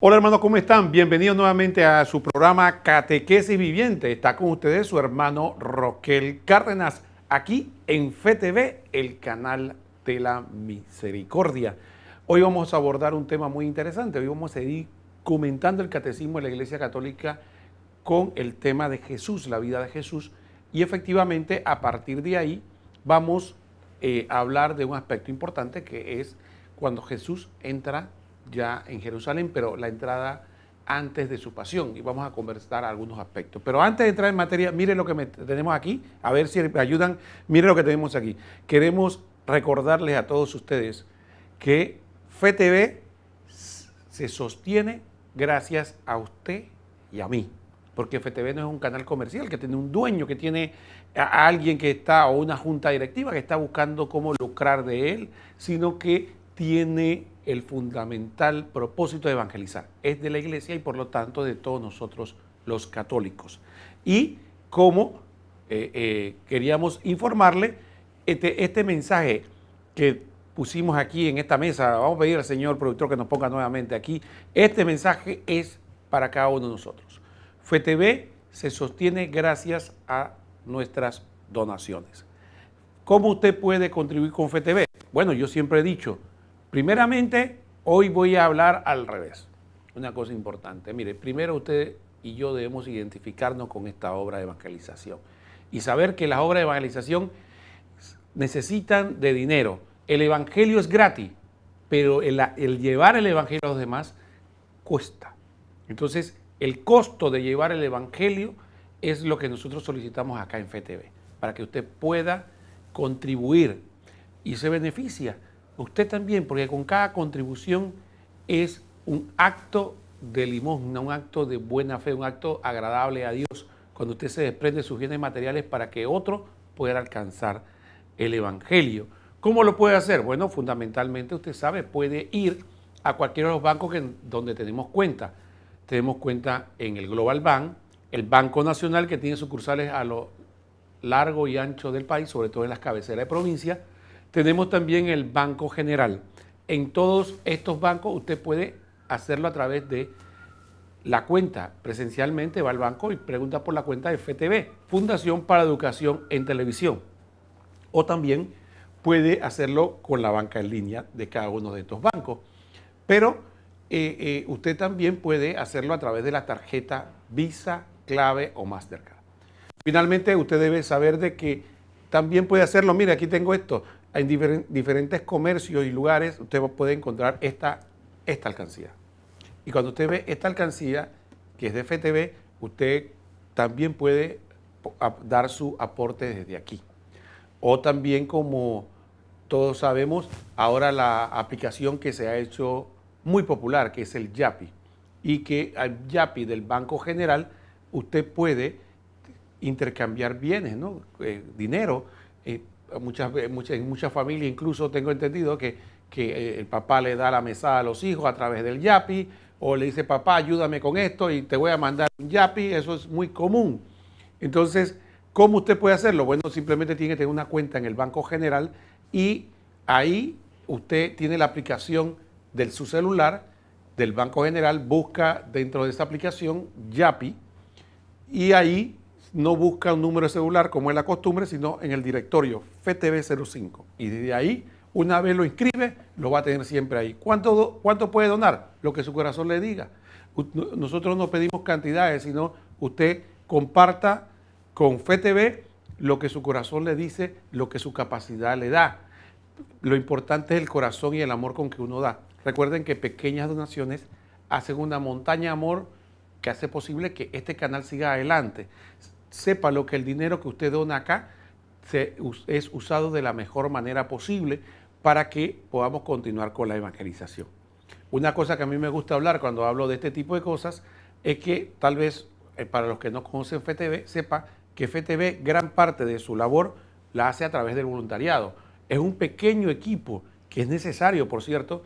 Hola hermanos, ¿cómo están? Bienvenidos nuevamente a su programa Catequesis Viviente. Está con ustedes su hermano Roquel Cárdenas, aquí en FeTV, el canal de la misericordia. Hoy vamos a abordar un tema muy interesante. Hoy vamos a seguir comentando el catecismo de la Iglesia Católica con el tema de Jesús, la vida de Jesús. Y efectivamente, a partir de ahí, vamos a hablar de un aspecto importante que es cuando Jesús entra ya en Jerusalén, pero la entrada antes de su pasión, y vamos a conversar algunos aspectos. Pero antes de entrar en materia, miren lo que tenemos aquí, a ver si me ayudan, miren lo que tenemos aquí. Queremos recordarles a todos ustedes que FeTV se sostiene gracias a usted y a mí, porque FeTV no es un canal comercial que tiene un dueño, que tiene a alguien que está, o una junta directiva que está buscando cómo lucrar de él, sino que tiene el fundamental propósito de evangelizar. Es de la Iglesia y por lo tanto de todos nosotros los católicos. Y como queríamos informarle, este mensaje que pusimos aquí en esta mesa, vamos a pedir al señor productor que nos ponga nuevamente aquí, este mensaje es para cada uno de nosotros. FeTV se sostiene gracias a nuestras donaciones. ¿Cómo usted puede contribuir con FeTV? Bueno, yo siempre he dicho, primeramente, hoy voy a hablar al revés. Una cosa importante. Mire, primero usted y yo debemos identificarnos con esta obra de evangelización y saber que las obras de evangelización necesitan de dinero. El evangelio es gratis, pero el llevar el evangelio a los demás cuesta. Entonces, el costo de llevar el evangelio es lo que nosotros solicitamos acá en FeTV, para que usted pueda contribuir y se beneficia. Usted también, porque con cada contribución es un acto de limosna, un acto de buena fe, un acto agradable a Dios, cuando usted se desprende de sus bienes materiales para que otro pueda alcanzar el evangelio. ¿Cómo lo puede hacer? Bueno, fundamentalmente usted sabe, puede ir a cualquiera de los bancos donde tenemos cuenta. Tenemos cuenta en el Global Bank, el Banco Nacional, que tiene sucursales a lo largo y ancho del país, sobre todo en las cabeceras de provincia. Tenemos también el Banco General. En todos estos bancos usted puede hacerlo a través de la cuenta. Presencialmente va al banco y pregunta por la cuenta de FeTV, Fundación para Educación en Televisión. O también puede hacerlo con la banca en línea de cada uno de estos bancos. Pero usted también puede hacerlo a través de la tarjeta Visa, Clave o Mastercard. Finalmente, usted debe saber de que también puede hacerlo. Mire, aquí tengo esto. En diferentes comercios y lugares usted puede encontrar esta alcancía. Y cuando usted ve esta alcancía, que es de FeTV, usted también puede dar su aporte desde aquí. O también, como todos sabemos, ahora la aplicación que se ha hecho muy popular, que es el Yapi, y que al Yapi del Banco General usted puede intercambiar bienes, ¿no? Dinero. En muchas familias incluso tengo entendido que el papá le da la mesada a los hijos a través del Yapi, o le dice, papá, ayúdame con esto y te voy a mandar un Yapi. Eso es muy común. Entonces, ¿cómo usted puede hacerlo? Bueno, simplemente tiene que tener una cuenta en el Banco General y ahí usted tiene la aplicación de su celular del Banco General, busca dentro de esa aplicación Yapi y ahí no busca un número de celular como es la costumbre, sino en el directorio FeTV05. Y desde ahí, una vez lo inscribe, lo va a tener siempre ahí. ¿Cuánto puede donar? Lo que su corazón le diga. Nosotros no pedimos cantidades, sino usted comparta con FeTV lo que su corazón le dice, lo que su capacidad le da. Lo importante es el corazón y el amor con que uno da. Recuerden que pequeñas donaciones hacen una montaña de amor que hace posible que este canal siga adelante. Sepa lo que el dinero que usted dona acá es usado de la mejor manera posible para que podamos continuar con la evangelización. Una cosa que a mí me gusta hablar cuando hablo de este tipo de cosas es que tal vez para los que no conocen FeTV, sepa que FeTV gran parte de su labor la hace a través del voluntariado. Es un pequeño equipo que es necesario, por cierto,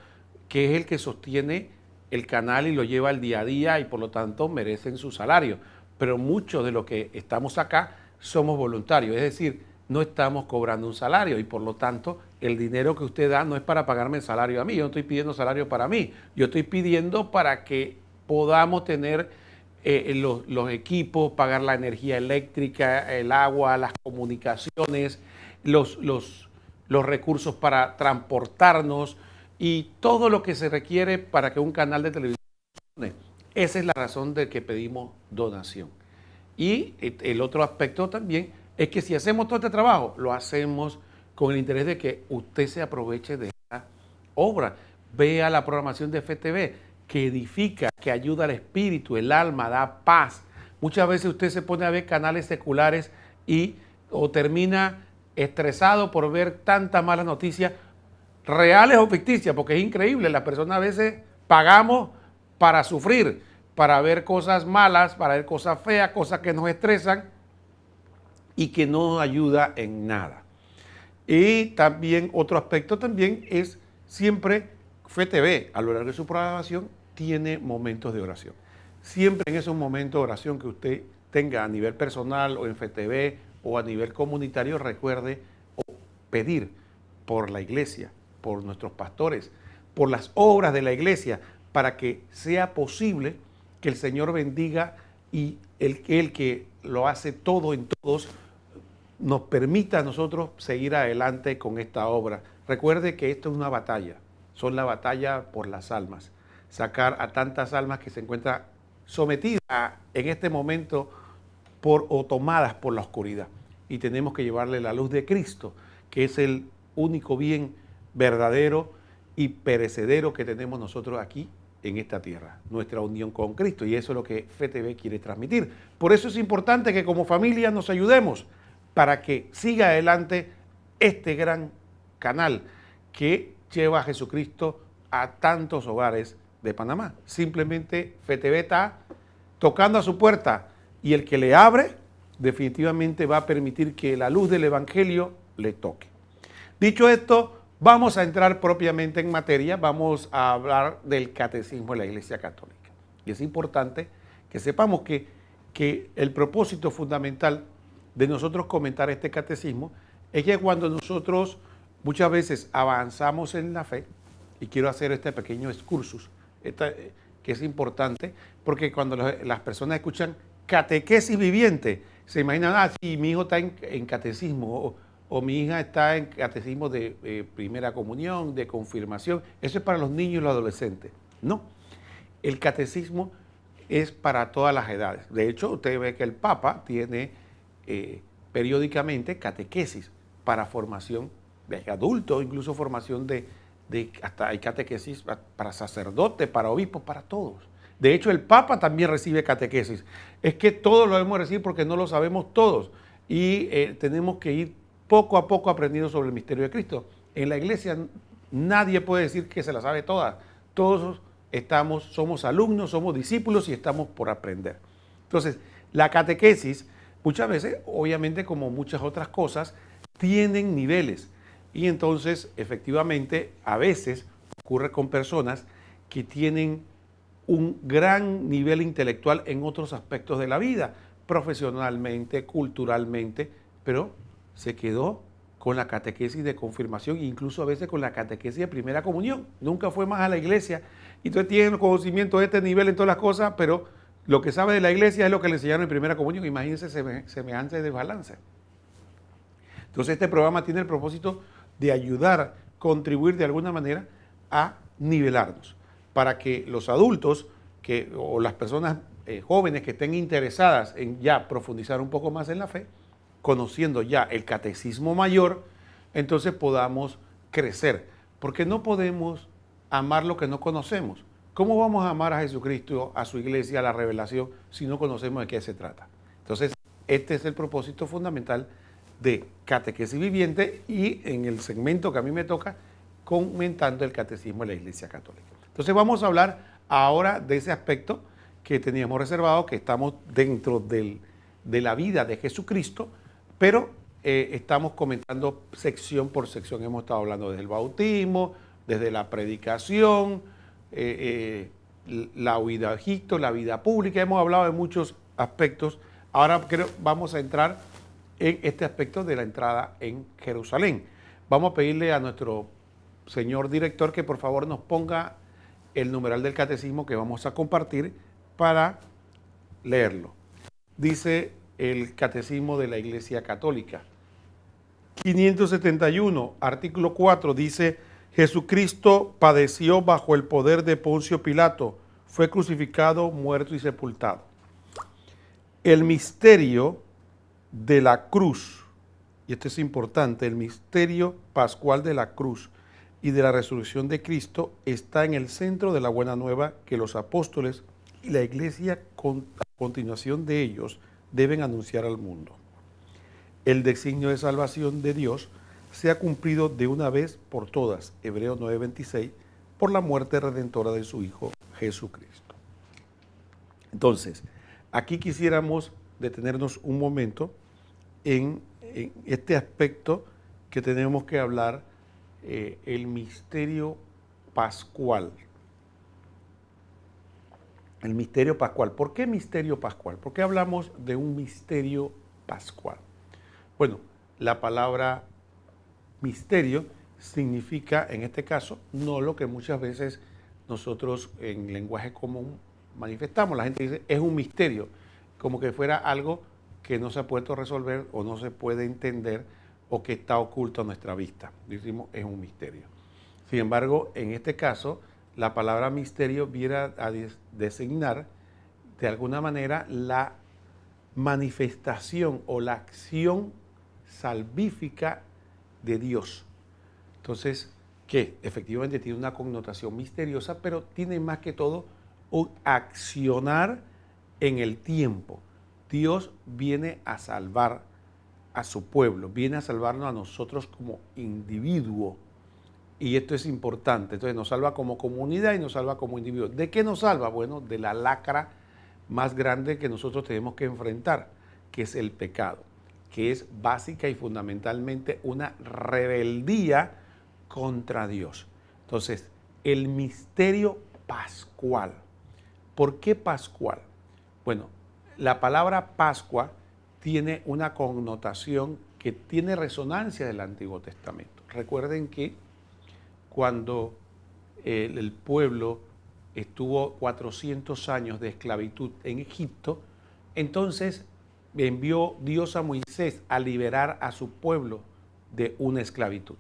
que es el que sostiene el canal y lo lleva al día a día y por lo tanto merecen su salario. Pero muchos de los que estamos acá somos voluntarios, es decir, no estamos cobrando un salario y por lo tanto el dinero que usted da no es para pagarme el salario a mí, yo no estoy pidiendo salario para mí, yo estoy pidiendo para que podamos tener los equipos, pagar la energía eléctrica, el agua, las comunicaciones, los recursos para transportarnos y todo lo que se requiere para que un canal de televisión funcione. Esa es la razón de que pedimos donación. Y el otro aspecto también es que si hacemos todo este trabajo, lo hacemos con el interés de que usted se aproveche de esta obra. Vea la programación de FTV, que edifica, que ayuda al espíritu, el alma, da paz. Muchas veces usted se pone a ver canales seculares o termina estresado por ver tantas malas noticias, reales o ficticias, porque es increíble. Las personas a veces pagamos para sufrir, para ver cosas malas, para ver cosas feas, cosas que nos estresan y que no nos ayuda en nada. Y también otro aspecto también es siempre FTV, a lo largo de su programación, tiene momentos de oración. Siempre en esos momentos de oración que usted tenga a nivel personal o en FTV o a nivel comunitario, recuerde pedir por la iglesia, por nuestros pastores, por las obras de la iglesia, para que sea posible que el Señor bendiga y el que lo hace todo en todos, nos permita a nosotros seguir adelante con esta obra. Recuerde que esto es una batalla, son la batalla por las almas, sacar a tantas almas que se encuentran sometidas en este momento o tomadas por la oscuridad. Y tenemos que llevarle la luz de Cristo, que es el único bien verdadero y perecedero que tenemos nosotros aquí en esta tierra, nuestra unión con Cristo. Y eso es lo que FTV quiere transmitir. Por eso es importante que como familia nos ayudemos para que siga adelante este gran canal que lleva a Jesucristo a tantos hogares de Panamá. Simplemente FTV está tocando a su puerta y el que le abre definitivamente va a permitir que la luz del Evangelio le toque. Dicho esto, vamos a entrar propiamente en materia, vamos a hablar del catecismo de la Iglesia Católica. Y es importante que sepamos que el propósito fundamental de nosotros comentar este catecismo es que cuando nosotros muchas veces avanzamos en la fe, y quiero hacer este pequeño excursus, que es importante, porque cuando las personas escuchan catequesis viviente, se imaginan, sí, mi hijo está en catecismo, o mi hija está en catecismo de primera comunión, de confirmación. Eso es para los niños y los adolescentes. No, el catecismo es para todas las edades. De hecho, usted ve que el Papa tiene periódicamente catequesis para formación de adultos, incluso formación hasta hay catequesis para sacerdotes, para obispos, para todos. De hecho, el Papa también recibe catequesis. Es que todos lo debemos recibir porque no lo sabemos todos. Y tenemos que ir poco a poco aprendiendo sobre el misterio de Cristo. En la iglesia nadie puede decir que se la sabe toda. Todos somos alumnos, somos discípulos y estamos por aprender. Entonces, la catequesis, muchas veces, obviamente como muchas otras cosas, tienen niveles. Y entonces, efectivamente, a veces ocurre con personas que tienen un gran nivel intelectual en otros aspectos de la vida, profesionalmente, culturalmente, pero se quedó con la catequesis de confirmación e incluso a veces con la catequesis de primera comunión. Nunca fue más a la iglesia. Y entonces tiene conocimiento de este nivel en todas las cosas, pero lo que sabe de la iglesia es lo que le enseñaron en primera comunión. Imagínense semejante desbalance. Entonces este programa tiene el propósito de ayudar, contribuir de alguna manera a nivelarnos, para que los adultos o las personas jóvenes que estén interesadas en ya profundizar un poco más en la fe, conociendo ya el catecismo mayor, entonces podamos crecer, porque no podemos amar lo que no conocemos. ¿Cómo vamos a amar a Jesucristo, a su iglesia, a la revelación, si no conocemos de qué se trata? Entonces, este es el propósito fundamental de Catequesis Viviente y en el segmento que a mí me toca, comentando el catecismo de la Iglesia Católica. Entonces vamos a hablar ahora de ese aspecto que teníamos reservado, que estamos dentro de la vida de Jesucristo, pero estamos comentando sección por sección. Hemos estado hablando desde el bautismo, desde la predicación, la huida a Egipto, la vida pública. Hemos hablado de muchos aspectos. Ahora vamos a entrar en este aspecto de la entrada en Jerusalén. Vamos a pedirle a nuestro señor director que por favor nos ponga el numeral del catecismo que vamos a compartir para leerlo. Dice el Catecismo de la Iglesia Católica. 571, artículo 4, dice: Jesucristo padeció bajo el poder de Poncio Pilato, fue crucificado, muerto y sepultado. El misterio de la cruz, y esto es importante, el misterio pascual de la cruz y de la resurrección de Cristo está en el centro de la buena nueva que los apóstoles y la iglesia a continuación de ellos deben anunciar al mundo. El designio de salvación de Dios se ha cumplido de una vez por todas, Hebreos 9:26, por la muerte redentora de su Hijo Jesucristo. Entonces, aquí quisiéramos detenernos un momento en este aspecto que tenemos que hablar, el misterio pascual. El misterio pascual. ¿Por qué misterio pascual? ¿Por qué hablamos de un misterio pascual? Bueno, la palabra misterio significa, en este caso, no lo que muchas veces nosotros en lenguaje común manifestamos. La gente dice, es un misterio, como que fuera algo que no se ha puesto a resolver o no se puede entender o que está oculto a nuestra vista. Decimos, es un misterio. Sin embargo, en este caso, la palabra misterio viene a designar de alguna manera la manifestación o la acción salvífica de Dios. Entonces, que efectivamente tiene una connotación misteriosa, pero tiene más que todo un accionar en el tiempo. Dios viene a salvar a su pueblo, viene a salvarnos a nosotros como individuo. Y esto es importante. Entonces nos salva como comunidad y nos salva como individuo. ¿De qué nos salva? Bueno, de la lacra más grande que nosotros tenemos que enfrentar, que es el pecado, que es básica y fundamentalmente una rebeldía contra Dios. Entonces, el misterio pascual. ¿Por qué pascual? Bueno, la palabra Pascua tiene una connotación que tiene resonancia del Antiguo Testamento. Recuerden que cuando el pueblo estuvo 400 años de esclavitud en Egipto, entonces envió Dios a Moisés a liberar a su pueblo de una esclavitud.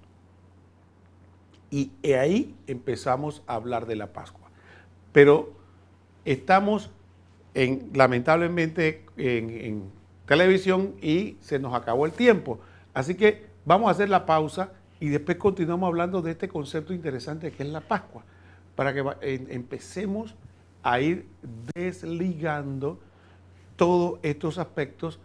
Y ahí empezamos a hablar de la Pascua. Pero estamos lamentablemente en televisión y se nos acabó el tiempo. Así que vamos a hacer la pausa y después continuamos hablando de este concepto interesante que es la Pascua, para que empecemos a ir desligando todos estos aspectos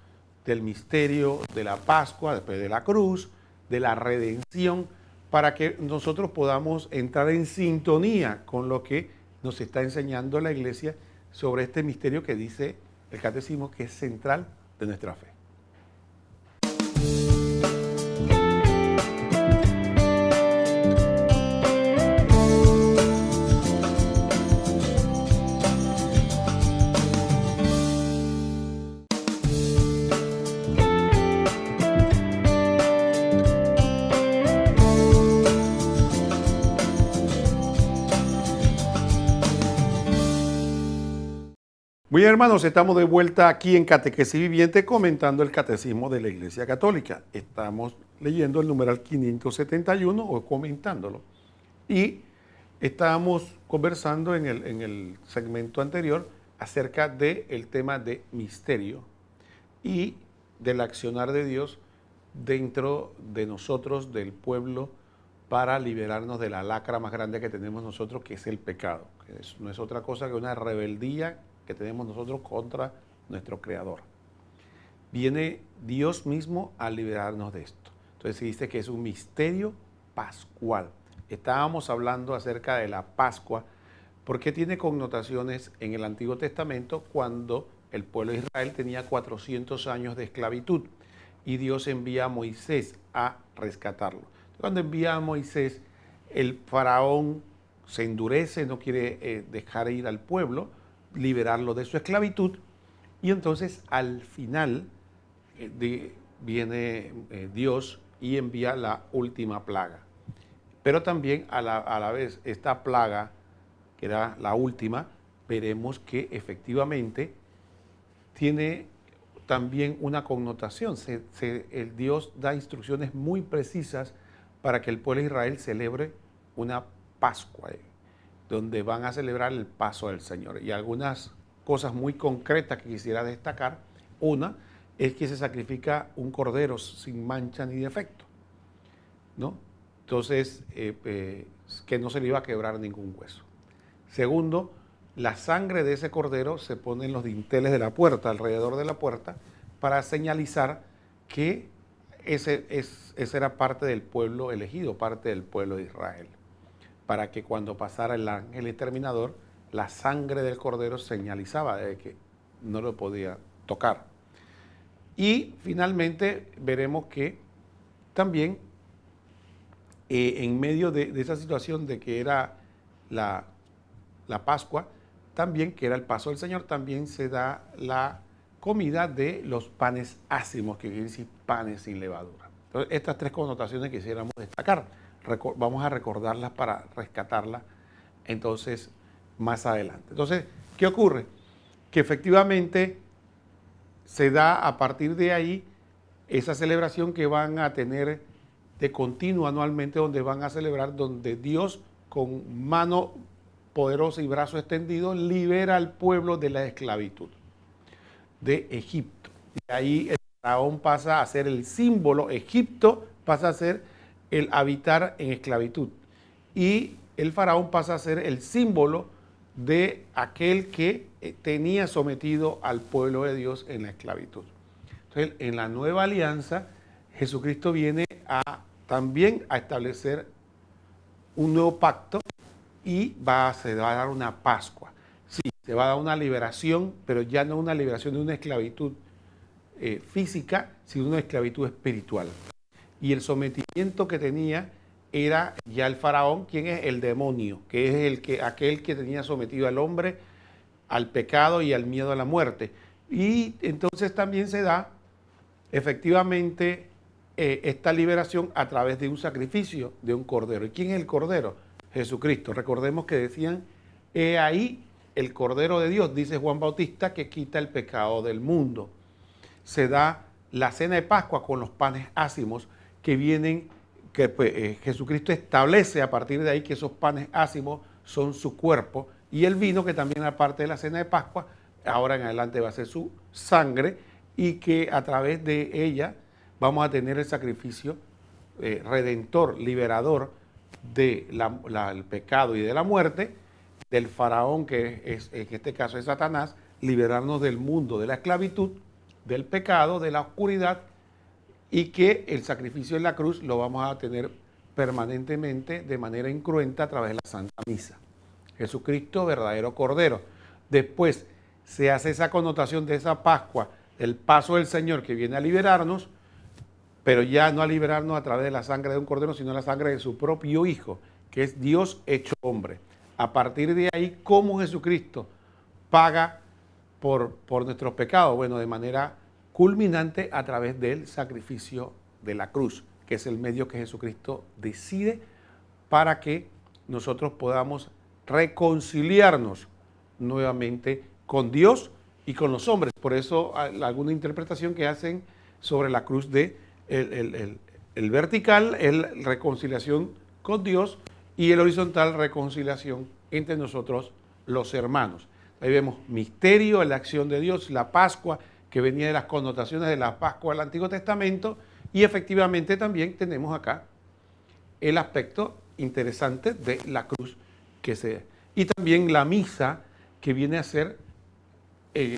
del misterio de la Pascua, después de la cruz, de la redención, para que nosotros podamos entrar en sintonía con lo que nos está enseñando la Iglesia sobre este misterio que dice el Catecismo que es central de nuestra fe. Muy bien, hermanos, estamos de vuelta aquí en Catequesis Viviente comentando el Catecismo de la Iglesia Católica. Estamos leyendo el numeral 571 o comentándolo. Y estábamos conversando en el segmento anterior acerca del tema de misterio y del accionar de Dios dentro de nosotros, del pueblo, para liberarnos de la lacra más grande que tenemos nosotros, que es el pecado. Que no es otra cosa que una rebeldía que tenemos nosotros contra nuestro Creador. Viene Dios mismo a liberarnos de esto. Entonces se dice que es un misterio pascual. Estábamos hablando acerca de la Pascua porque tiene connotaciones en el Antiguo Testamento cuando el pueblo de Israel tenía 400 años de esclavitud y Dios envía a Moisés a rescatarlo. Cuando envía a Moisés, el faraón se endurece, no quiere dejar ir al pueblo, liberarlo de su esclavitud, y entonces al final viene Dios y envía la última plaga. Pero también a la vez esta plaga, que era la última, veremos que efectivamente tiene también una connotación. El Dios da instrucciones muy precisas para que el pueblo de Israel celebre una Pascua, donde van a celebrar el paso del Señor. Y algunas cosas muy concretas que quisiera destacar. Una es que se sacrifica un cordero sin mancha ni defecto, ¿no? Entonces, que no se le iba a quebrar ningún hueso. Segundo, la sangre de ese cordero se pone en los dinteles de la puerta, alrededor de la puerta, para señalizar que ese era parte del pueblo elegido, parte del pueblo de Israel. Para que cuando pasara el ángel exterminador, la sangre del cordero señalizaba de que no lo podía tocar. Y finalmente veremos que también en medio de esa situación de que era la Pascua, también que era el paso del Señor, también se da la comida de los panes ácimos, que quiere decir panes sin levadura. Entonces, estas tres connotaciones quisiéramos destacar. Vamos a recordarlas para rescatarlas entonces más adelante. Entonces, ¿qué ocurre? Que efectivamente se da a partir de ahí esa celebración que van a tener de continuo anualmente, donde van a celebrar, donde Dios con mano poderosa y brazo extendido libera al pueblo de la esclavitud de Egipto. Y ahí el faraón pasa a ser el símbolo, Egipto pasa a ser el habitar en esclavitud. Y el faraón pasa a ser el símbolo de aquel que tenía sometido al pueblo de Dios en la esclavitud. Entonces, en la nueva alianza, Jesucristo viene también a establecer un nuevo pacto y se va a dar una Pascua. Sí, se va a dar una liberación, pero ya no una liberación de una esclavitud física, sino una esclavitud espiritual. Y el sometimiento que tenía era ya el faraón, quien es el demonio, que es aquel que tenía sometido al hombre al pecado y al miedo a la muerte. Y entonces también se da efectivamente esta liberación a través de un sacrificio de un cordero. ¿Y quién es el cordero? Jesucristo. Recordemos que decían, he ahí el Cordero de Dios, dice Juan Bautista, que quita el pecado del mundo. Se da la cena de Pascua con los panes ácimos que vienen, que Jesucristo establece a partir de ahí que esos panes ácimos son su cuerpo, y el vino, que también es parte de la cena de Pascua, ahora en adelante va a ser su sangre, y que a través de ella vamos a tener el sacrificio redentor, liberador del pecado y de la muerte, del faraón, que en este caso es Satanás, liberarnos del mundo, de la esclavitud, del pecado, de la oscuridad, y que el sacrificio en la cruz lo vamos a tener permanentemente de manera incruenta a través de la Santa Misa. Jesucristo, verdadero Cordero. Después se hace esa connotación de esa Pascua, el paso del Señor que viene a liberarnos, pero ya no a liberarnos a través de la sangre de un cordero, sino la sangre de su propio Hijo, que es Dios hecho hombre. A partir de ahí, ¿cómo Jesucristo paga por nuestros pecados? Bueno, de manera culminante a través del sacrificio de la cruz, que es el medio que Jesucristo decide para que nosotros podamos reconciliarnos nuevamente con Dios y con los hombres. Por eso alguna interpretación que hacen sobre la cruz de el vertical es reconciliación con Dios y el horizontal reconciliación entre nosotros los hermanos. Ahí vemos misterio en la acción de Dios, la Pascua, que venía de las connotaciones de la Pascua del Antiguo Testamento, y efectivamente también tenemos acá el aspecto interesante de la cruz y también la misa que viene a ser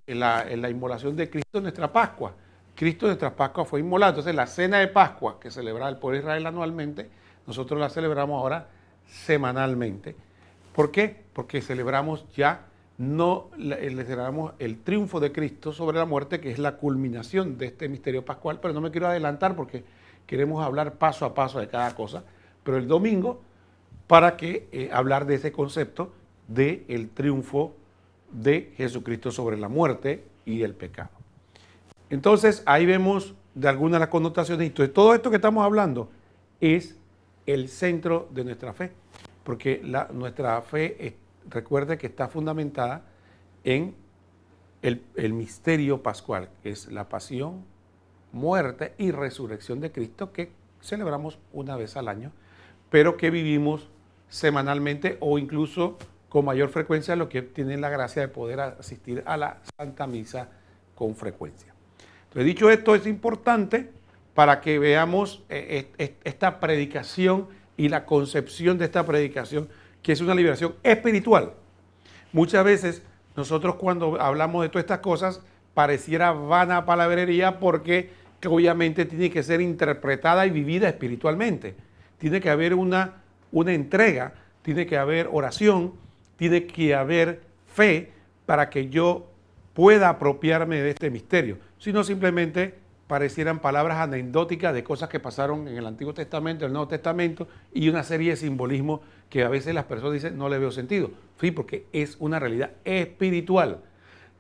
la inmolación de Cristo en nuestra Pascua. Cristo en nuestra Pascua fue inmolado. Entonces la cena de Pascua que celebraba el pueblo de Israel anualmente, nosotros la celebramos ahora semanalmente. ¿Por qué? Porque celebramos ya, le celebramos el triunfo de Cristo sobre la muerte, que es la culminación de este misterio pascual, pero no me quiero adelantar porque queremos hablar paso a paso de cada cosa, pero el domingo para que hablar de ese concepto del triunfo de Jesucristo sobre la muerte y el pecado. Entonces ahí vemos de algunas de las connotaciones, y todo esto que estamos hablando es el centro de nuestra fe, porque nuestra fe, recuerde que está fundamentada en el misterio pascual, que es la pasión, muerte y resurrección de Cristo, que celebramos una vez al año, pero que vivimos semanalmente o incluso con mayor frecuencia los que tienen la gracia de poder asistir a la Santa Misa con frecuencia. Entonces, dicho esto, es importante para que veamos esta predicación y la concepción de esta predicación, que es una liberación espiritual. Muchas veces nosotros cuando hablamos de todas estas cosas pareciera vana palabrería porque obviamente tiene que ser interpretada y vivida espiritualmente. Tiene que haber una entrega, tiene que haber oración, tiene que haber fe para que yo pueda apropiarme de este misterio. Si no, simplemente parecieran palabras anecdóticas de cosas que pasaron en el Antiguo Testamento, el Nuevo Testamento, y una serie de simbolismos que a veces las personas dicen no le veo sentido. Sí, porque es una realidad espiritual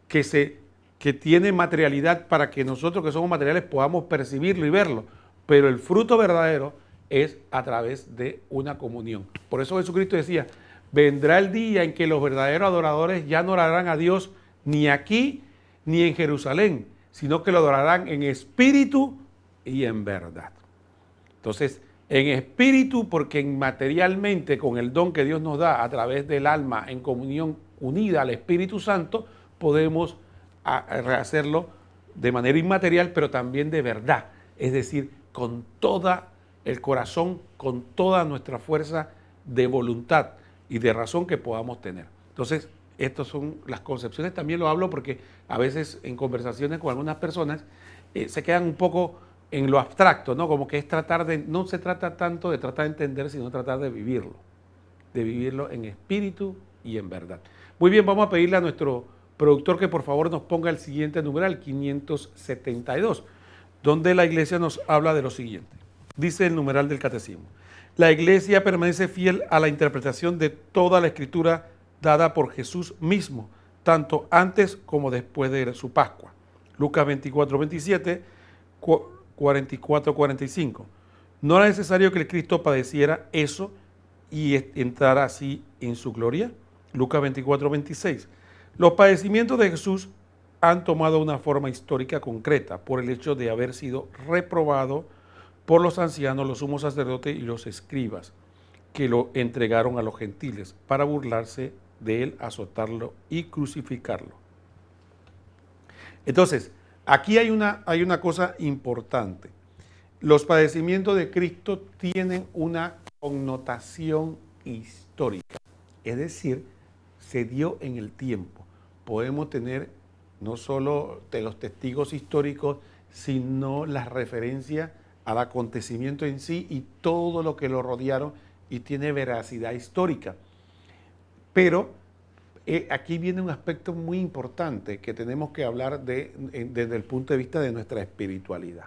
que tiene materialidad para que nosotros que somos materiales podamos percibirlo y verlo. Pero el fruto verdadero es a través de una comunión. Por eso Jesucristo decía, vendrá el día en que los verdaderos adoradores ya no adorarán a Dios ni aquí ni en Jerusalén, sino que lo adorarán en espíritu y en verdad. Entonces, en espíritu, porque materialmente con el don que Dios nos da a través del alma en comunión unida al Espíritu Santo, podemos hacerlo de manera inmaterial, pero también de verdad, es decir, con todo el corazón, con toda nuestra fuerza de voluntad y de razón que podamos tener. Entonces, estas son las concepciones, también lo hablo porque a veces en conversaciones con algunas personas se quedan un poco en lo abstracto, ¿no? Como que es no se trata tanto de tratar de entender, sino tratar de vivirlo en espíritu y en verdad. Muy bien, vamos a pedirle a nuestro productor que por favor nos ponga el siguiente numeral, 572, donde la iglesia nos habla de lo siguiente. Dice el numeral del catecismo: la iglesia permanece fiel a la interpretación de toda la escritura dada por Jesús mismo, tanto antes como después de su Pascua. Lucas 24, 27, 44, 45. ¿No era necesario que el Cristo padeciera eso y entrara así en su gloria? Lucas 24, 26. Los padecimientos de Jesús han tomado una forma histórica concreta por el hecho de haber sido reprobado por los ancianos, los sumos sacerdotes y los escribas, que lo entregaron a los gentiles para burlarse de él, azotarlo y crucificarlo. Entonces, aquí hay una cosa importante. Los padecimientos de Cristo tienen una connotación histórica, es decir, se dio en el tiempo. Podemos tener no solo de los testigos históricos, sino las referencias al acontecimiento en sí y todo lo que lo rodearon, y tiene veracidad histórica. Pero aquí viene un aspecto muy importante que tenemos que hablar desde el punto de vista de nuestra espiritualidad.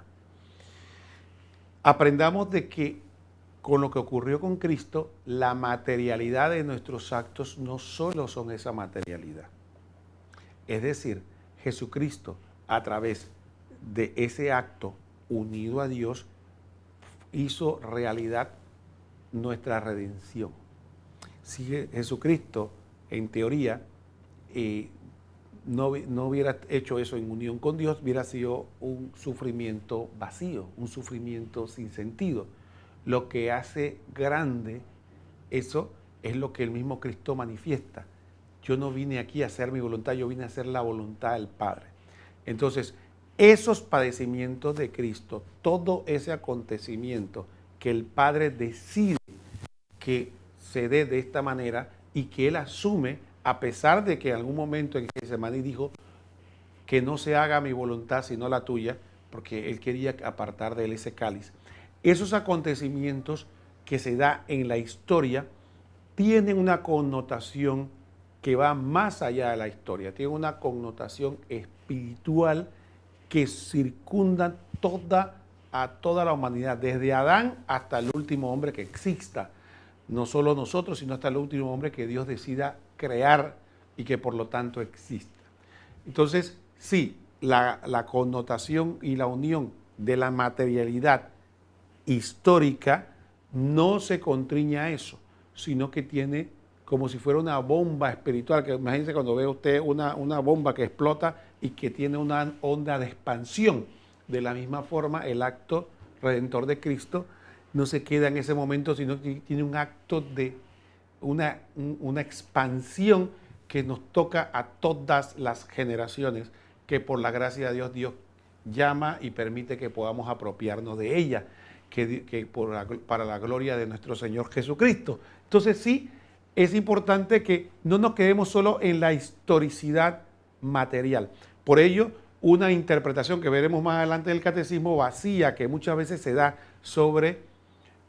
Aprendamos de que con lo que ocurrió con Cristo, la materialidad de nuestros actos no solo son esa materialidad. Es decir, Jesucristo, a través de ese acto unido a Dios, hizo realidad nuestra redención. Si Jesucristo, en teoría, no hubiera hecho eso en unión con Dios, hubiera sido un sufrimiento vacío, un sufrimiento sin sentido. Lo que hace grande eso es lo que el mismo Cristo manifiesta. Yo no vine aquí a hacer mi voluntad, yo vine a hacer la voluntad del Padre. Entonces, esos padecimientos de Cristo, todo ese acontecimiento que el Padre decide que se dé de esta manera y que Él asume, a pesar de que en algún momento en Getsemaní dijo que no se haga mi voluntad sino la tuya, porque Él quería apartar de Él ese cáliz. Esos acontecimientos que se da en la historia tienen una connotación que va más allá de la historia, tienen una connotación espiritual que circunda a toda la humanidad, desde Adán hasta el último hombre que exista. No solo nosotros, sino hasta el último hombre que Dios decida crear y que por lo tanto exista. Entonces, sí, la connotación y la unión de la materialidad histórica no se contriña a eso, sino que tiene como si fuera una bomba espiritual, que imagínense cuando ve usted una bomba que explota y que tiene una onda de expansión. De la misma forma, el acto redentor de Cristo no se queda en ese momento, sino que tiene un acto de una expansión que nos toca a todas las generaciones, que por la gracia de Dios llama y permite que podamos apropiarnos de ella, para la gloria de nuestro Señor Jesucristo. Entonces sí, es importante que no nos quedemos solo en la historicidad material. Por ello, una interpretación que veremos más adelante del catecismo vacía, que muchas veces se da sobre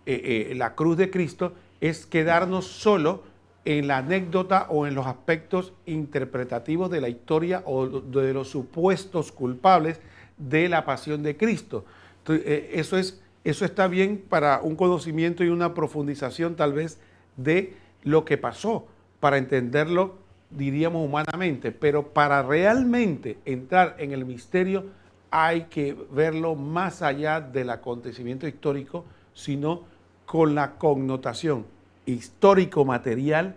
la cruz de Cristo, es quedarnos solo en la anécdota o en los aspectos interpretativos de la historia o de los supuestos culpables de la pasión de Cristo. Entonces, eso está bien para un conocimiento y una profundización tal vez de lo que pasó, para entenderlo, diríamos, humanamente, pero para realmente entrar en el misterio hay que verlo más allá del acontecimiento histórico, sino con la connotación histórico-material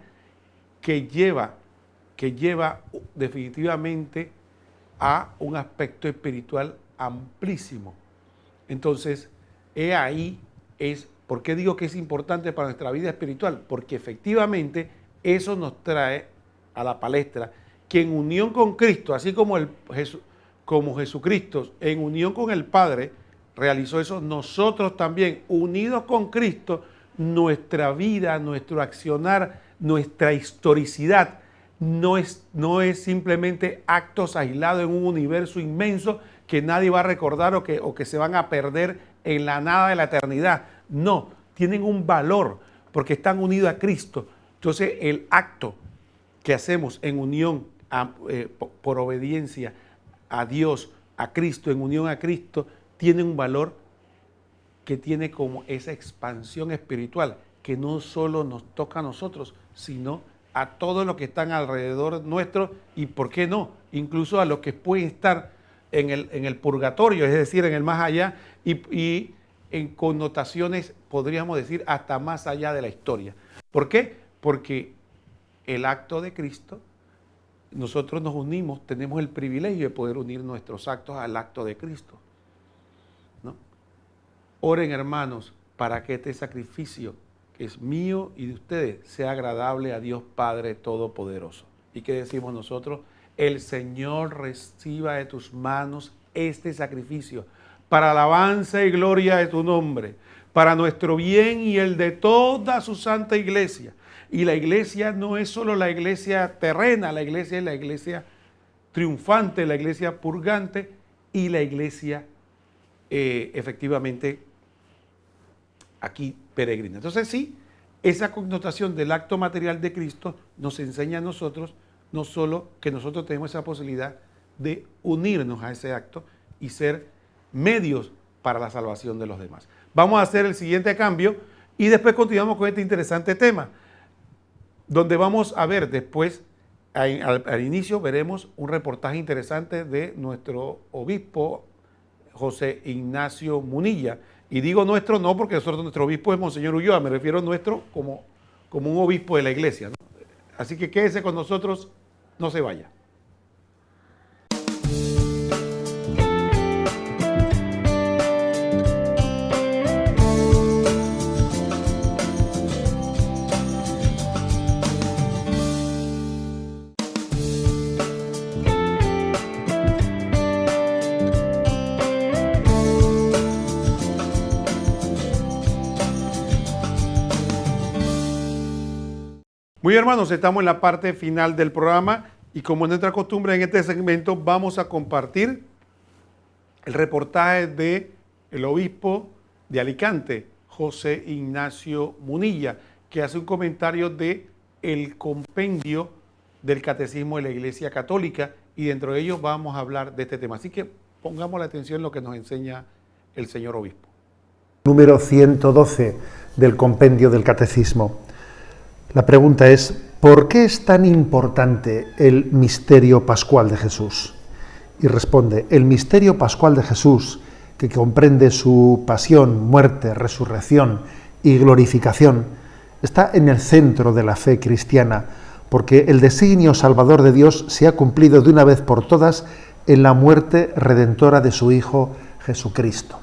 que lleva definitivamente a un aspecto espiritual amplísimo. Entonces, ¿por qué digo que es importante para nuestra vida espiritual? Porque efectivamente eso nos trae a la palestra que en unión con Cristo, así como Jesucristo en unión con el Padre realizó eso, nosotros también, unidos con Cristo, nuestra vida, nuestro accionar, nuestra historicidad, no es simplemente actos aislados en un universo inmenso que nadie va a recordar o que se van a perder en la nada de la eternidad. No, tienen un valor porque están unidos a Cristo. Entonces el acto que hacemos en unión, por obediencia a Dios, a Cristo, en unión a Cristo, tiene un valor que tiene como esa expansión espiritual, que no solo nos toca a nosotros, sino a todos los que están alrededor nuestro y, ¿por qué no?, incluso a los que pueden estar en el purgatorio, es decir, en el más allá, y en connotaciones, podríamos decir, hasta más allá de la historia. ¿Por qué? Porque el acto de Cristo, nosotros nos unimos, tenemos el privilegio de poder unir nuestros actos al acto de Cristo, ¿no? Oren, hermanos, para que este sacrificio, que es mío y de ustedes, sea agradable a Dios Padre Todopoderoso. ¿Y qué decimos nosotros? El Señor reciba de tus manos este sacrificio para alabanza y gloria de tu nombre, para nuestro bien y el de toda su santa iglesia. Y la iglesia no es solo la iglesia terrena, la iglesia es la iglesia triunfante, la iglesia purgante y la iglesia efectivamente aquí peregrina. Entonces sí, esa connotación del acto material de Cristo nos enseña a nosotros, no solo que nosotros tenemos esa posibilidad de unirnos a ese acto y ser medios para la salvación de los demás. Vamos a hacer el siguiente cambio y después continuamos con este interesante tema, donde vamos a ver después, al inicio veremos un reportaje interesante de nuestro obispo José Ignacio Munilla. Y digo nuestro no porque nuestro obispo es Monseñor Ulloa, me refiero a nuestro como un obispo de la iglesia, ¿no? Así que quédese con nosotros, no se vaya. Muy bien, hermanos, estamos en la parte final del programa y como es nuestra costumbre en este segmento vamos a compartir el reportaje del obispo de Alicante, José Ignacio Munilla, que hace un comentario de el compendio del Catecismo de la Iglesia Católica y dentro de ellos vamos a hablar de este tema. Así que pongamos la atención en lo que nos enseña el señor obispo. Número 112 del compendio del Catecismo. La pregunta es, ¿por qué es tan importante el misterio pascual de Jesús? Y responde, el misterio pascual de Jesús, que comprende su pasión, muerte, resurrección y glorificación, está en el centro de la fe cristiana, porque el designio salvador de Dios se ha cumplido de una vez por todas en la muerte redentora de su Hijo Jesucristo.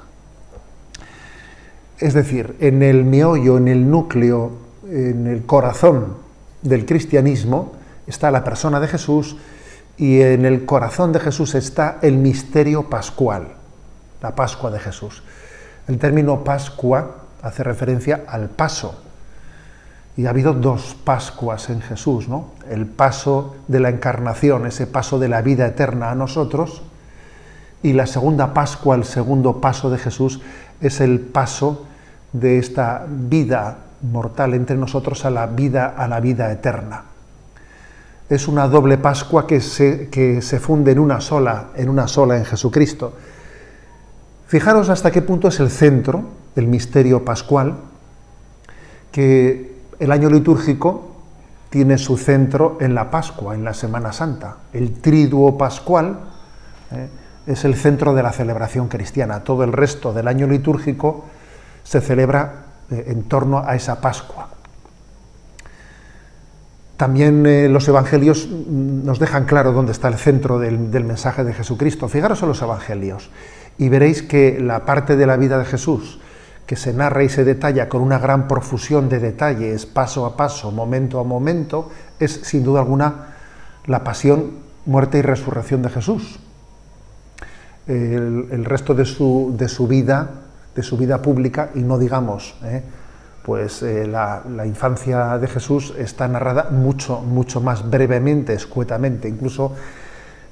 Es decir, en el meollo, en el núcleo, en el corazón del cristianismo está la persona de Jesús, y en el corazón de Jesús está el misterio pascual, la Pascua de Jesús. El término Pascua hace referencia al paso. Y ha habido dos Pascuas en Jesús, ¿no? El paso de la encarnación, ese paso de la vida eterna a nosotros, y la segunda Pascua, el segundo paso de Jesús, es el paso de esta vida mortal entre nosotros a la vida eterna. Es una doble Pascua que se funde en una sola en Jesucristo. Fijaros hasta qué punto es el centro del misterio pascual, que el año litúrgico tiene su centro en la Pascua, en la Semana Santa. El triduo pascual es el centro de la celebración cristiana. Todo el resto del año litúrgico se celebra en torno a esa Pascua. También los evangelios nos dejan claro dónde está el centro del mensaje de Jesucristo. Fijaros en los evangelios y veréis que la parte de la vida de Jesús que se narra y se detalla con una gran profusión de detalles, paso a paso, momento a momento, es sin duda alguna la pasión, muerte y resurrección de Jesús. El resto de su vida pública, y no digamos, la infancia de Jesús está narrada mucho más brevemente, escuetamente. Incluso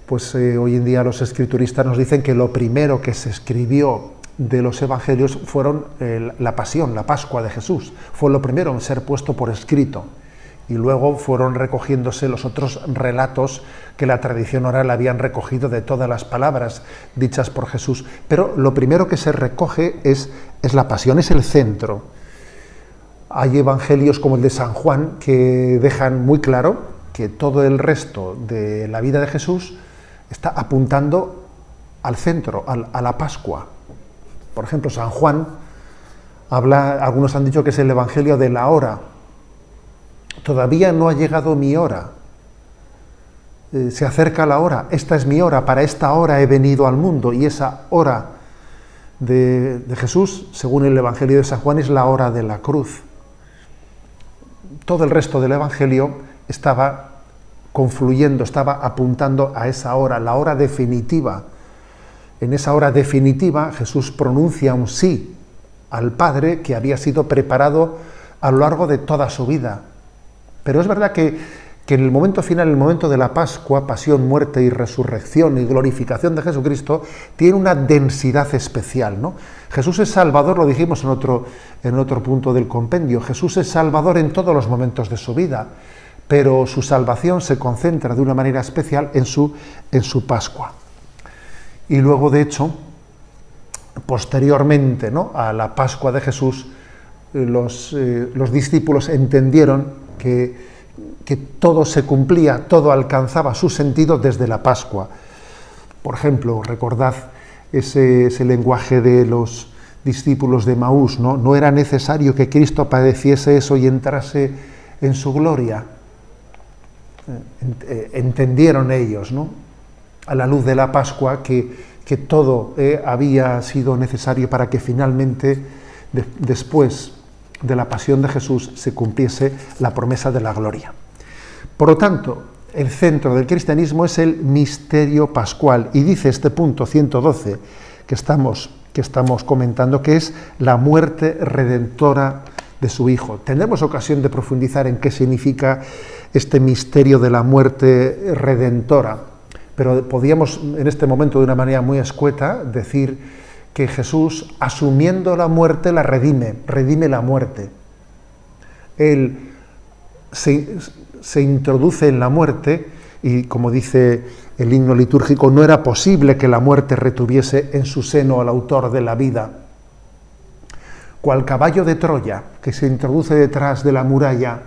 hoy en día los escrituristas nos dicen que lo primero que se escribió de los evangelios fueron la pasión, la Pascua de Jesús. Fue lo primero en ser puesto por escrito. Y luego fueron recogiéndose los otros relatos que la tradición oral habían recogido de todas las palabras dichas por Jesús. Pero lo primero que se recoge es la pasión, es el centro. Hay evangelios como el de San Juan que dejan muy claro que todo el resto de la vida de Jesús está apuntando al centro, a la Pascua. Por ejemplo, San Juan algunos han dicho que es el evangelio de la hora. Todavía no ha llegado mi hora. Se acerca la hora. Esta es mi hora. Para esta hora he venido al mundo. Y esa hora de Jesús, según el evangelio de San Juan, es la hora de la cruz. Todo el resto del evangelio estaba confluyendo, estaba apuntando a esa hora, la hora definitiva. En esa hora definitiva Jesús pronuncia un sí al Padre que había sido preparado a lo largo de toda su vida. Pero es verdad que en el momento final, el momento de la Pascua, pasión, muerte y resurrección y glorificación de Jesucristo, tiene una densidad especial, ¿no? Jesús es Salvador, lo dijimos en otro punto del compendio. Jesús es Salvador en todos los momentos de su vida, pero su salvación se concentra de una manera especial en su Pascua. Y luego, de hecho, posteriormente, ¿no?, a la Pascua de Jesús, los discípulos entendieron que todo se cumplía, todo alcanzaba su sentido desde la Pascua. Por ejemplo, recordad ese lenguaje de los discípulos de Emaús, ¿no? No era necesario que Cristo padeciese eso y entrase en su gloria. Entendieron ellos, ¿no?, a la luz de la Pascua, que todo había sido necesario para que finalmente, después de la pasión de Jesús, se cumpliese la promesa de la gloria. Por lo tanto, el centro del cristianismo es el misterio pascual, y dice este punto 112 que estamos comentando, que es la muerte redentora de su Hijo. Tendremos ocasión de profundizar en qué significa este misterio de la muerte redentora, pero podíamos en este momento, de una manera muy escueta, decir que Jesús, asumiendo la muerte, la redime la muerte. Él se introduce en la muerte, y como dice el himno litúrgico, no era posible que la muerte retuviese en su seno al autor de la vida. Cual caballo de Troya, que se introduce detrás de la muralla,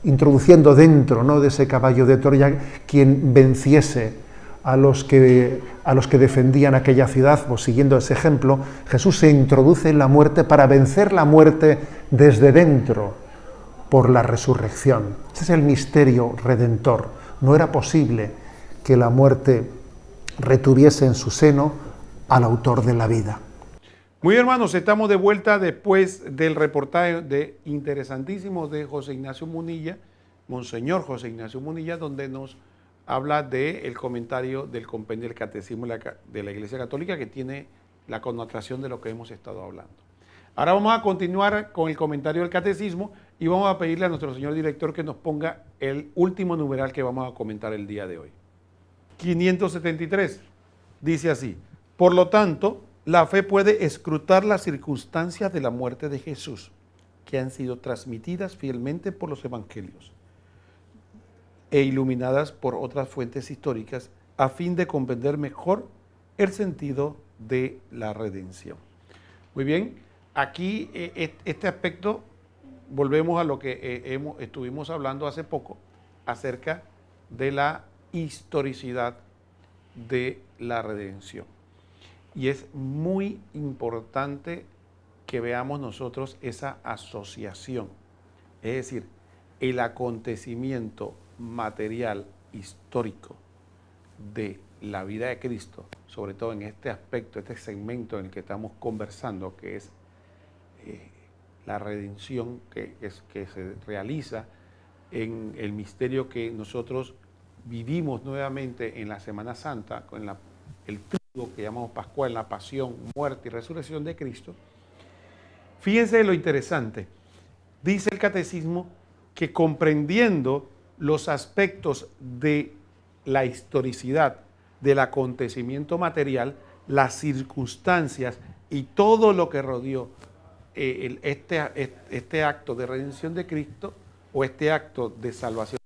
introduciendo dentro, ¿no?, de ese caballo de Troya, quien venciese a los que defendían aquella ciudad, pues siguiendo ese ejemplo, Jesús se introduce en la muerte para vencer la muerte desde dentro por la resurrección. Ese es el misterio redentor. No era posible que la muerte retuviese en su seno al autor de la vida. Muy bien, hermanos, estamos de vuelta después del reportaje interesantísimo de José Ignacio Munilla, Monseñor José Ignacio Munilla, donde nos habla del comentario del compendio del Catecismo de la Iglesia Católica, que tiene la connotación de lo que hemos estado hablando. Ahora vamos a continuar con el comentario del Catecismo y vamos a pedirle a nuestro señor director que nos ponga el último numeral que vamos a comentar el día de hoy. 573 dice así: por lo tanto, la fe puede escrutar las circunstancias de la muerte de Jesús, que han sido transmitidas fielmente por los evangelios e iluminadas por otras fuentes históricas, a fin de comprender mejor el sentido de la redención. Muy bien, aquí este aspecto, volvemos a lo que estuvimos hablando hace poco, acerca de la historicidad de la redención. Y es muy importante que veamos nosotros esa asociación, es decir, el acontecimiento material histórico de la vida de Cristo, sobre todo en este aspecto, este segmento en el que estamos conversando, que es la redención que se realiza en el misterio que nosotros vivimos nuevamente en la Semana Santa, con el triduo que llamamos Pascual, la pasión, muerte y resurrección de Cristo. Fíjense lo interesante, dice el Catecismo que comprendiendo los aspectos de la historicidad del acontecimiento material, las circunstancias y todo lo que rodeó este acto de redención de Cristo o este acto de salvación,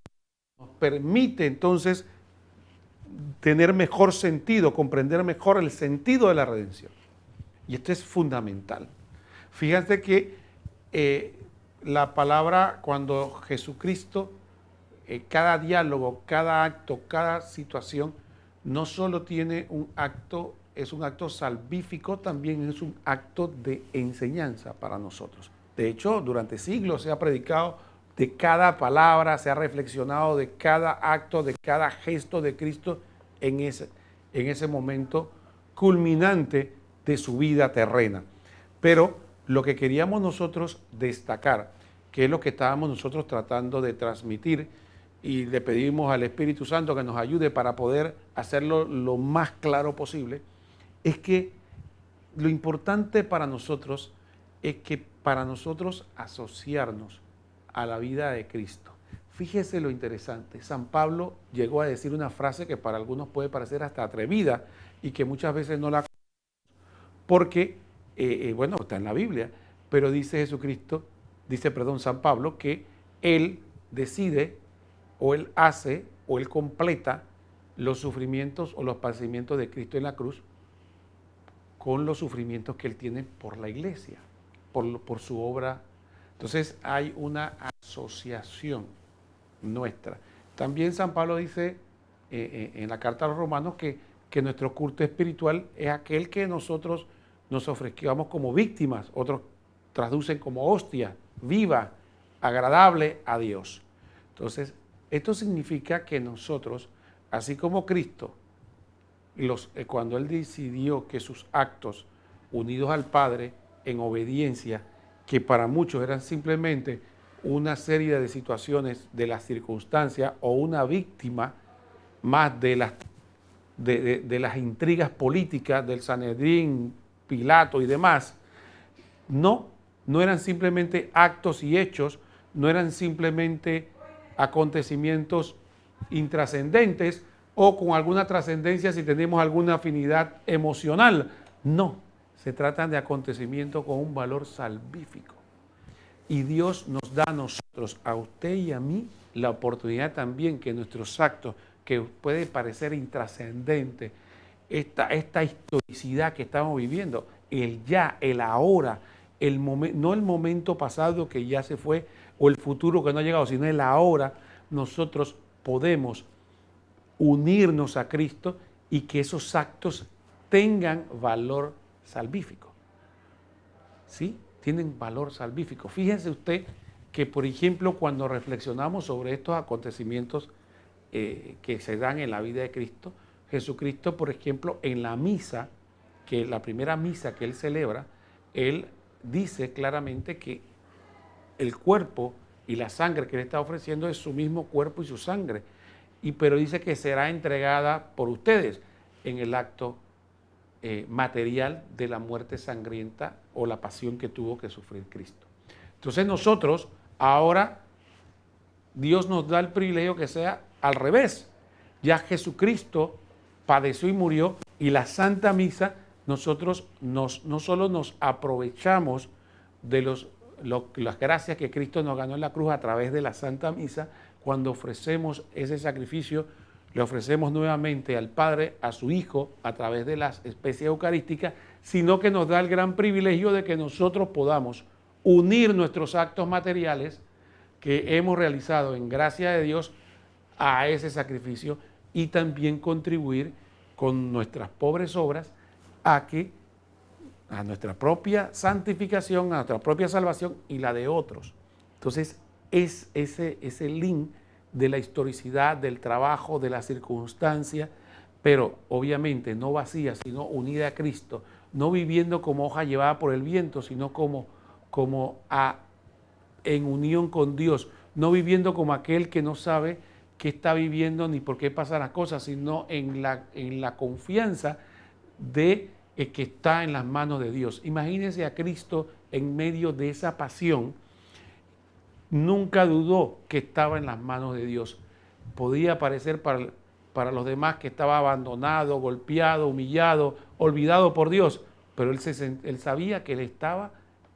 nos permite entonces tener mejor sentido, comprender mejor el sentido de la redención. Y esto es fundamental. Fíjense que la palabra, cuando Jesucristo, cada diálogo, cada acto, cada situación, no solo tiene un acto, es un acto salvífico, también es un acto de enseñanza para nosotros. De hecho, durante siglos se ha predicado de cada palabra, se ha reflexionado de cada acto, de cada gesto de Cristo en ese momento culminante de su vida terrena. Pero lo que queríamos nosotros destacar, que es lo que estábamos nosotros tratando de transmitir, y le pedimos al Espíritu Santo que nos ayude para poder hacerlo lo más claro posible, es que lo importante para nosotros es que para nosotros asociarnos a la vida de Cristo. Fíjese lo interesante, San Pablo llegó a decir una frase que para algunos puede parecer hasta atrevida y que muchas veces no la porque, bueno, está en la Biblia, pero dice San Pablo, que él decide o él hace o él completa los sufrimientos o los padecimientos de Cristo en la cruz con los sufrimientos que él tiene por la iglesia, por su obra. Entonces hay una asociación nuestra. También San Pablo dice en la carta a los romanos que nuestro culto espiritual es aquel que nosotros nos ofrecemos como víctimas, otros traducen como hostia, viva, agradable a Dios. Entonces, esto significa que nosotros, así como Cristo, cuando Él decidió que sus actos unidos al Padre en obediencia, que para muchos eran simplemente una serie de situaciones de las circunstancias o una víctima más de las intrigas políticas del Sanedrín, Pilato y demás, no eran simplemente actos y hechos, no eran simplemente acontecimientos intrascendentes o con alguna trascendencia si tenemos alguna afinidad emocional. No, se tratan de acontecimientos con un valor salvífico. Y Dios nos da a nosotros, a usted y a mí, la oportunidad también que nuestros actos, que puede parecer intrascendente, esta historicidad que estamos viviendo, el ya, el ahora, no el momento pasado que ya se fue o el futuro que no ha llegado, sino el ahora, nosotros podemos unirnos a Cristo y que esos actos tengan valor salvífico. ¿Sí? Tienen valor salvífico. Fíjense usted que, por ejemplo, cuando reflexionamos sobre estos acontecimientos que se dan en la vida de Cristo, Jesucristo, por ejemplo, en la misa, que la primera misa que Él celebra, Él dice claramente que el cuerpo y la sangre que Él está ofreciendo es su mismo cuerpo y su sangre, pero dice que será entregada por ustedes en el acto material de la muerte sangrienta o la pasión que tuvo que sufrir Cristo. Entonces nosotros, ahora, Dios nos da el privilegio que sea al revés. Ya Jesucristo padeció y murió, y la Santa Misa, nosotros no solo nos aprovechamos de las gracias que Cristo nos ganó en la cruz a través de la Santa Misa, cuando ofrecemos ese sacrificio, le ofrecemos nuevamente al Padre, a su Hijo, a través de las especies eucarísticas, sino que nos da el gran privilegio de que nosotros podamos unir nuestros actos materiales que hemos realizado en gracia de Dios a ese sacrificio y también contribuir con nuestras pobres obras a nuestra propia santificación, a nuestra propia salvación y la de otros. Entonces, es ese link de la historicidad, del trabajo, de la circunstancia, pero obviamente no vacía, sino unida a Cristo, no viviendo como hoja llevada por el viento, sino en unión con Dios, no viviendo como aquel que no sabe qué está viviendo ni por qué pasan las cosas, sino en la confianza de que está en las manos de Dios. Imagínense a Cristo en medio de esa pasión, nunca dudó que estaba en las manos de Dios. Podía parecer para los demás que estaba abandonado, golpeado, humillado, olvidado por Dios, pero él sabía que él estaba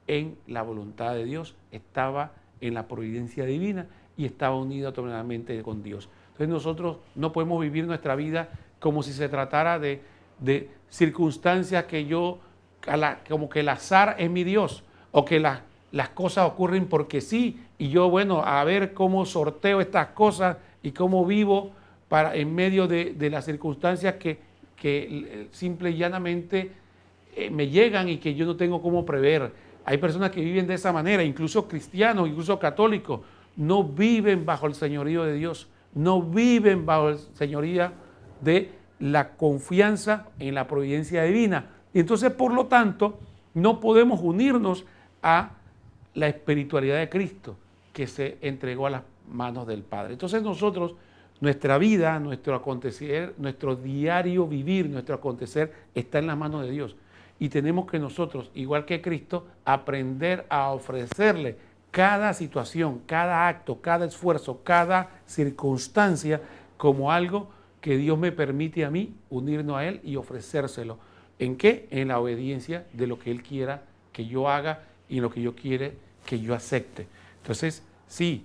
en la voluntad de Dios, estaba en la providencia divina y estaba unido totalmente con Dios. Entonces nosotros no podemos vivir nuestra vida como si se tratara de circunstancias como que el azar es mi Dios, o que las cosas ocurren porque sí, y yo, bueno, a ver cómo sorteo estas cosas y cómo vivo en medio de las circunstancias que simple y llanamente me llegan y que yo no tengo cómo prever. Hay personas que viven de esa manera, incluso cristianos, incluso católicos, no viven bajo el señorío de Dios, no viven bajo el señorío de la confianza en la providencia divina. Y entonces, por lo tanto, no podemos unirnos a la espiritualidad de Cristo que se entregó a las manos del Padre. Entonces nosotros, nuestra vida, nuestro acontecer, nuestro diario vivir, nuestro acontecer está en las manos de Dios. Y tenemos que nosotros, igual que Cristo, aprender a ofrecerle cada situación, cada acto, cada esfuerzo, cada circunstancia como algo que Dios me permite a mí unirnos a Él y ofrecérselo. ¿En qué? En la obediencia de lo que Él quiera que yo haga y en lo que yo quiere que yo acepte. Entonces, sí,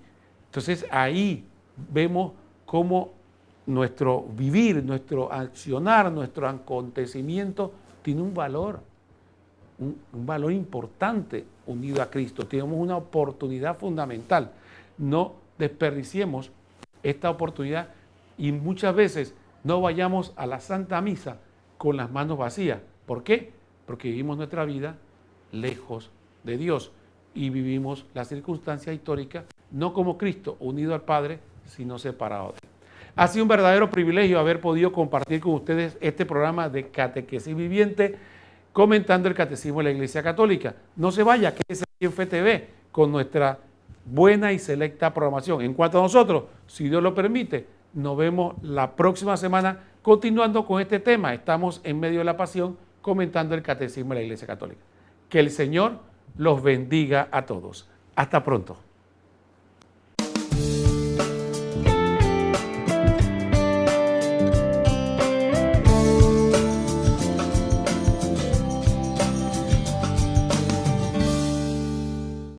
ahí vemos cómo nuestro vivir, nuestro accionar, nuestro acontecimiento tiene un valor importante unido a Cristo. Tenemos una oportunidad fundamental. No desperdiciemos esta oportunidad y muchas veces no vayamos a la Santa Misa con las manos vacías. ¿Por qué? Porque vivimos nuestra vida lejos de Dios y vivimos la circunstancia histórica no como Cristo, unido al Padre, sino separado de Él. Ha sido un verdadero privilegio haber podido compartir con ustedes este programa de Catequesis Viviente, comentando el Catecismo de la Iglesia Católica. No se vaya, quédese aquí en FTV con nuestra buena y selecta programación. En cuanto a nosotros, si Dios lo permite, nos vemos la próxima semana continuando con este tema. Estamos en medio de la pasión comentando el Catecismo de la Iglesia Católica. Que el Señor los bendiga a todos. Hasta pronto.